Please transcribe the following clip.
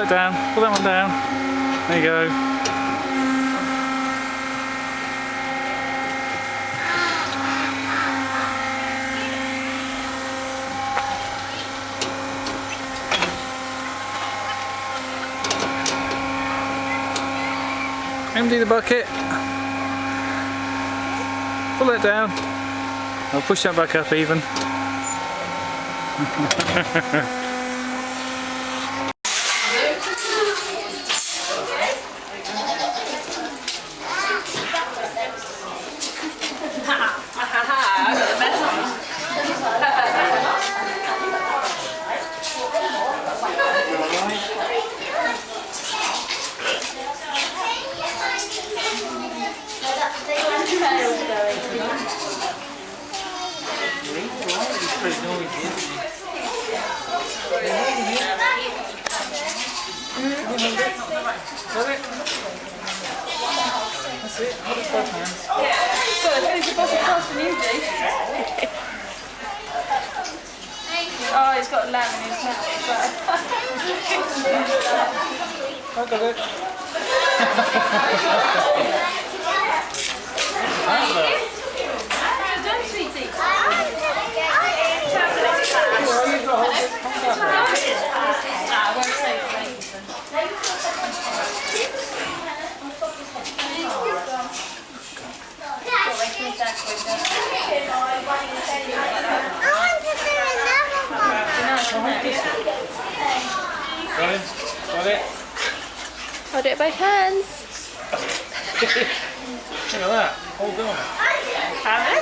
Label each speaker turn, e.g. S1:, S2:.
S1: it down. Pull that one down. There you go. Empty the bucket. Pull it down. I'll push that back up even. That's it, hold it both hands.
S2: Good, finish the bottle faster than you do. Oh, he's got a lamb in his mouth.
S1: I got it.
S2: Well done, sweetie. I won't say it, Nathan.
S1: Got it.
S3: Hold it both hands.
S1: Look at that. Hold on.
S2: Have it?